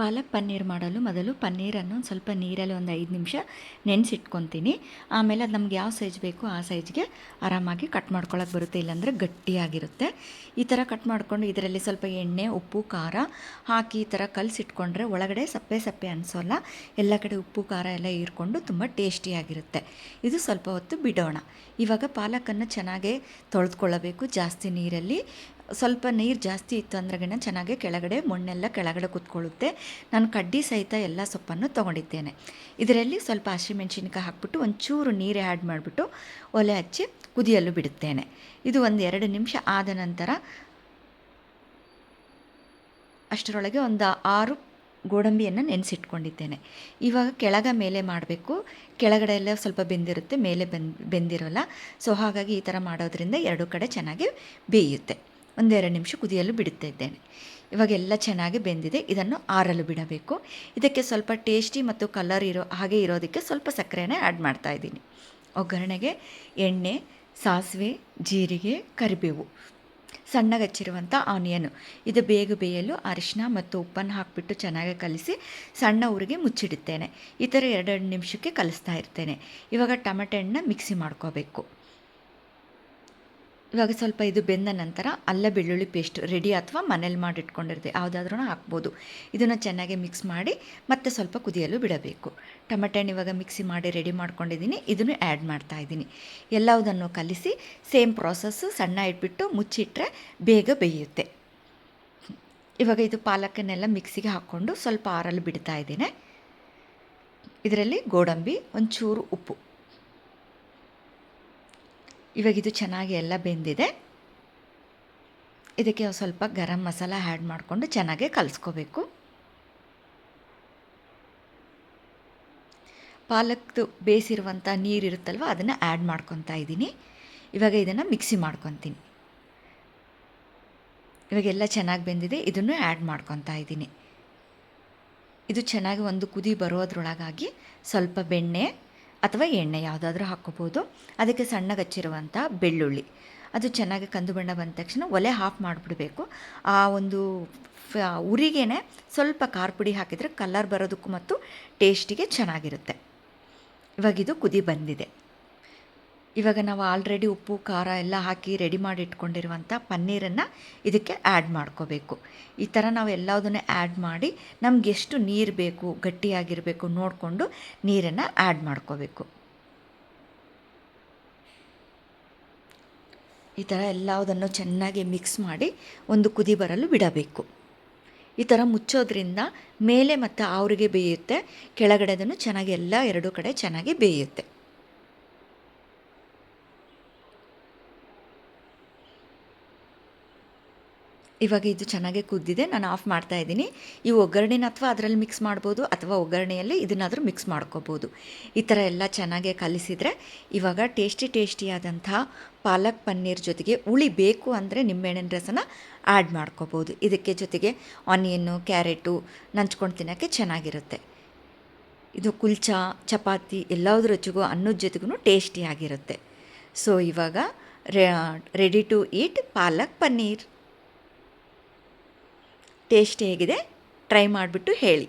ಪಾಲಕ್ ಪನ್ನೀರ್ ಮಾಡಲು ಮೊದಲು ಪನ್ನೀರನ್ನು ಒಂದು ಸ್ವಲ್ಪ ನೀರಲ್ಲಿ ಒಂದು 5 ನಿಮಿಷ ನೆನೆಸಿಟ್ಕೊತೀನಿ. ಆಮೇಲೆ ಅದು ನಮ್ಗೆ ಯಾವ ಸೈಜ್ ಬೇಕೋ ಆ ಸೈಜ್ಗೆ ಆರಾಮಾಗಿ ಕಟ್ ಮಾಡ್ಕೊಳಕ್ಕೆ ಬರುತ್ತೆ, ಇಲ್ಲಾಂದರೆ ಗಟ್ಟಿಯಾಗಿರುತ್ತೆ. ಈ ಥರ ಕಟ್ ಮಾಡಿಕೊಂಡು ಇದರಲ್ಲಿ ಸ್ವಲ್ಪ ಎಣ್ಣೆ, ಉಪ್ಪು, ಖಾರ ಹಾಕಿ ಈ ಥರ ಕಲಸಿಟ್ಕೊಂಡ್ರೆ ಒಳಗಡೆ ಸಪ್ಪೆ ಸಪ್ಪೆ ಅನಿಸೋಲ್ಲ. ಎಲ್ಲ ಕಡೆ ಉಪ್ಪು ಖಾರ ಎಲ್ಲ ಹೀರ್ಕೊಂಡು ತುಂಬ ಟೇಸ್ಟಿಯಾಗಿರುತ್ತೆ. ಇದು ಸ್ವಲ್ಪ ಹೊತ್ತು ಬಿಡೋಣ. ಇವಾಗ ಪಾಲಕನ್ನು ಚೆನ್ನಾಗೇ ತೊಳೆದುಕೊಳ್ಳಬೇಕು ಜಾಸ್ತಿ ನೀರಲ್ಲಿ. ಸ್ವಲ್ಪ ನೀರು ಜಾಸ್ತಿ ಇತ್ತು ಅಂದ್ರೆಗಿನ ಚೆನ್ನಾಗಿ ಕೆಳಗಡೆ ಮಣ್ಣೆಲ್ಲ ಕೆಳಗಡೆ ಕೂತ್ಕೊಳ್ಳುತ್ತೆ. ನಾನು ಕಡ್ಡಿ ಸಹಿತ ಎಲ್ಲ ಸೊಪ್ಪನ್ನು ತೊಗೊಂಡಿದ್ದೇನೆ. ಇದರಲ್ಲಿ ಸ್ವಲ್ಪ ಹಸಿಮೆಣಸಿನ್ಕಾಯಿ ಹಾಕ್ಬಿಟ್ಟು ಒಂಚೂರು ನೀರು ಆ್ಯಡ್ ಮಾಡಿಬಿಟ್ಟು ಒಲೆ ಹಚ್ಚಿ ಕುದಿಯಲು ಬಿಡುತ್ತೇನೆ. ಇದು ಒಂದು 2 ನಿಮಿಷ ಆದ ನಂತರ ಅಷ್ಟರೊಳಗೆ ಒಂದು 6 ಗೋಡಂಬಿಯನ್ನು ನೆನೆಸಿಟ್ಕೊಂಡಿದ್ದೇನೆ. ಇವಾಗ ಕೆಳಗ ಮೇಲೆ ಮಾಡಬೇಕು. ಕೆಳಗಡೆ ಎಲ್ಲ ಸ್ವಲ್ಪ ಬೆಂದಿರುತ್ತೆ, ಮೇಲೆ ಬೆಂದಿರೋಲ್ಲ. ಸೊ ಹಾಗಾಗಿ ಈ ಥರ ಮಾಡೋದ್ರಿಂದ 2 ಕಡೆ ಚೆನ್ನಾಗಿ ಬೇಯುತ್ತೆ. 1-2 ನಿಮಿಷ ಕುದಿಯಲು ಬಿಡುತ್ತಾ ಇದ್ದೇನೆ. ಇವಾಗ ಎಲ್ಲ ಚೆನ್ನಾಗಿ ಬೆಂದಿದೆ. ಇದನ್ನು ಆರಲು ಬಿಡಬೇಕು. ಇದಕ್ಕೆ ಸ್ವಲ್ಪ ಟೇಸ್ಟಿ ಮತ್ತು ಕಲರ್ ಹಾಗೆ ಇರೋದಕ್ಕೆ ಸ್ವಲ್ಪ ಸಕ್ಕರೆನ ಆ್ಯಡ್ ಮಾಡ್ತಾಯಿದ್ದೀನಿ. ಒಗ್ಗರಣೆಗೆ ಎಣ್ಣೆ, ಸಾಸಿವೆ, ಜೀರಿಗೆ, ಕರಿಬೇವು, ಸಣ್ಣಗೆ ಹಚ್ಚಿರುವಂಥ ಆನಿಯನು, ಇದು ಬೇಗ ಬೇಯಲು ಅರಿಶಿನ ಮತ್ತು ಉಪ್ಪನ್ನು ಹಾಕಿಬಿಟ್ಟು ಚೆನ್ನಾಗಿ ಕಲಿಸಿ ಸಣ್ಣ ಊರಿಗೆ ಮುಚ್ಚಿಡುತ್ತೇನೆ. ಈ ಥರ 2 ನಿಮಿಷಕ್ಕೆ ಕಲಿಸ್ತಾ ಇರ್ತೇನೆ. ಇವಾಗ ಟೊಮೆಟೊ ಹಣ್ಣನ್ನ ಮಿಕ್ಸಿ ಮಾಡ್ಕೋಬೇಕು. ಇವಾಗ ಸ್ವಲ್ಪ ಇದು ಬೆಂದ ನಂತರ ಅಲ್ಲ ಬೆಳ್ಳುಳ್ಳಿ ಪೇಸ್ಟ್ ರೆಡಿ ಅಥವಾ ಮನೇಲಿ ಮಾಡಿಟ್ಕೊಂಡಿರುತ್ತೆ ಯಾವುದಾದ್ರೂ ಹಾಕ್ಬೋದು. ಇದನ್ನು ಚೆನ್ನಾಗಿ ಮಿಕ್ಸ್ ಮಾಡಿ ಮತ್ತೆ ಸ್ವಲ್ಪ ಕುದಿಯಲು ಬಿಡಬೇಕು. ಟೊಮೆಟೊ ಹಣ್ಣು ಇವಾಗ ಮಿಕ್ಸಿ ಮಾಡಿ ರೆಡಿ ಮಾಡ್ಕೊಂಡಿದ್ದೀನಿ. ಇದನ್ನು ಆ್ಯಡ್ ಮಾಡ್ತಾಯಿದ್ದೀನಿ. ಎಲ್ಲವುದನ್ನು ಕಲಿಸಿ ಸೇಮ್ ಪ್ರಾಸೆಸ್ಸು ಸಣ್ಣ ಇಟ್ಬಿಟ್ಟು ಮುಚ್ಚಿಟ್ರೆ ಬೇಗ ಬೇಯುತ್ತೆ. ಇವಾಗ ಇದು ಪಾಲಕನ್ನೆಲ್ಲ ಮಿಕ್ಸಿಗೆ ಹಾಕ್ಕೊಂಡು ಸ್ವಲ್ಪ ಆರಲು ಬಿಡ್ತಾ ಇದ್ದೀನಿ. ಇದರಲ್ಲಿ ಗೋಡಂಬಿ, ಒಂಚೂರು ಉಪ್ಪು. ಇವಾಗ ಇದು ಚೆನ್ನಾಗಿ ಎಲ್ಲ ಬೆಂದಿದೆ. ಇದಕ್ಕೆ ಸ್ವಲ್ಪ ಗರಂ ಮಸಾಲ ಆ್ಯಡ್ ಮಾಡಿಕೊಂಡು ಚೆನ್ನಾಗಿ ಕಲಿಸ್ಕೋಬೇಕು. ಪಾಲಕ್ದು ಬೇಯಿಸಿರುವಂಥ ನೀರಿರುತ್ತಲ್ವ ಅದನ್ನು ಆ್ಯಡ್ ಮಾಡ್ಕೊತಾ ಇದ್ದೀನಿ. ಇವಾಗ ಇದನ್ನು ಮಿಕ್ಸಿ ಮಾಡ್ಕೊತೀನಿ. ಇವಾಗೆಲ್ಲ ಚೆನ್ನಾಗಿ ಬೆಂದಿದೆ. ಇದನ್ನು ಆ್ಯಡ್ ಮಾಡ್ಕೊತಾ ಇದ್ದೀನಿ. ಇದು ಚೆನ್ನಾಗಿ ಒಂದು ಕುದಿ ಬರೋದ್ರೊಳಗಾಗಿ ಸ್ವಲ್ಪ ಬೆಣ್ಣೆ ಅಥವಾ ಎಣ್ಣೆ ಯಾವುದಾದ್ರೂ ಹಾಕ್ಕೋಬೋದು. ಅದಕ್ಕೆ ಸಣ್ಣಗೆ ಹಚ್ಚಿರುವಂಥ ಬೆಳ್ಳುಳ್ಳಿ, ಅದು ಚೆನ್ನಾಗಿ ಕಂದು ಬಣ್ಣ ಬಂದ ತಕ್ಷಣ ಒಲೆ ಆಫ್ ಮಾಡಿಬಿಡಬೇಕು. ಆ ಒಂದು ಉರಿಗೇ ಸ್ವಲ್ಪ ಖಾರ ಪುಡಿ ಹಾಕಿದರೆ ಕಲರ್ ಬರೋದಕ್ಕೂ ಮತ್ತು ಟೇಸ್ಟಿಗೆ ಚೆನ್ನಾಗಿರುತ್ತೆ. ಇವಾಗಿದು ಕುದಿ ಬಂದಿದೆ. ಇವಾಗ ನಾವು ಆಲ್ರೆಡಿ ಉಪ್ಪು ಖಾರ ಎಲ್ಲ ಹಾಕಿ ರೆಡಿ ಮಾಡಿ ಇಟ್ಕೊಂಡಿರುವಂಥ ಪನ್ನೀರನ್ನು ಇದಕ್ಕೆ ಆ್ಯಡ್ ಮಾಡ್ಕೋಬೇಕು. ಈ ಥರ ನಾವು ಎಲ್ಲದನ್ನೇ ಆ್ಯಡ್ ಮಾಡಿ ನಮ್ಗೆ ಎಷ್ಟು ನೀರು ಬೇಕು, ಗಟ್ಟಿಯಾಗಿರಬೇಕು ನೋಡಿಕೊಂಡು ನೀರನ್ನು ಆ್ಯಡ್ ಮಾಡ್ಕೋಬೇಕು. ಈ ಥರ ಎಲ್ಲದನ್ನು ಚೆನ್ನಾಗಿ ಮಿಕ್ಸ್ ಮಾಡಿ ಒಂದು ಕುದಿ ಬರಲು ಬಿಡಬೇಕು. ಈ ಥರ ಮುಚ್ಚೋದ್ರಿಂದ ಮೇಲೆ ಮತ್ತು ಆವರಿಗೆ ಬೇಯುತ್ತೆ, ಕೆಳಗಡೆದನ್ನು ಚೆನ್ನಾಗಿ ಎಲ್ಲ 2 ಕಡೆ ಚೆನ್ನಾಗಿ ಬೇಯುತ್ತೆ. ಇವಾಗ ಇದು ಚೆನ್ನಾಗಿ ಕುದ್ದಿದೆ. ನಾನು ಆಫ್ ಮಾಡ್ತಾ ಇದ್ದೀನಿ. ಈ ಒಗ್ಗರಣೆನ ಅಥವಾ ಅದರಲ್ಲಿ ಮಿಕ್ಸ್ ಮಾಡ್ಬೋದು ಅಥವಾ ಒಗ್ಗರಣೆಯಲ್ಲಿ ಇದನ್ನಾದರೂ ಮಿಕ್ಸ್ ಮಾಡ್ಕೋಬೋದು. ಈ ಥರ ಎಲ್ಲ ಚೆನ್ನಾಗಿ ಕಲಿಸಿದರೆ ಇವಾಗ ಟೇಸ್ಟಿಯಾದಂತಹ ಪಾಲಕ್ ಪನ್ನೀರ್ ಜೊತೆಗೆ ಹುಳಿ ಬೇಕು ಅಂದರೆ ನಿಂಬೆಹಣ್ಣಿನ ರಸನ ಆ್ಯಡ್ ಮಾಡ್ಕೋಬೋದು. ಇದಕ್ಕೆ ಜೊತೆಗೆ ಆನಿಯನ್ನು, ಕ್ಯಾರೆಟು ನಂಚ್ಕೊಂಡು ತಿನ್ನೋಕ್ಕೆ ಚೆನ್ನಾಗಿರುತ್ತೆ. ಇದು ಕುಲ್ಚಾ, ಚಪಾತಿ ಎಲ್ಲದ್ರ ಜೊತೆಗೂ ಅನ್ನದ ಜೊತೆಗೂ ಟೇಸ್ಟಿಯಾಗಿರುತ್ತೆ. ಸೊ ಇವಾಗ ready to eat palak paneer. Taste ಹೇಗಿದೆ ಟ್ರೈ ಮಾಡಿಬಿಟ್ಟು ಹೇಳಿ.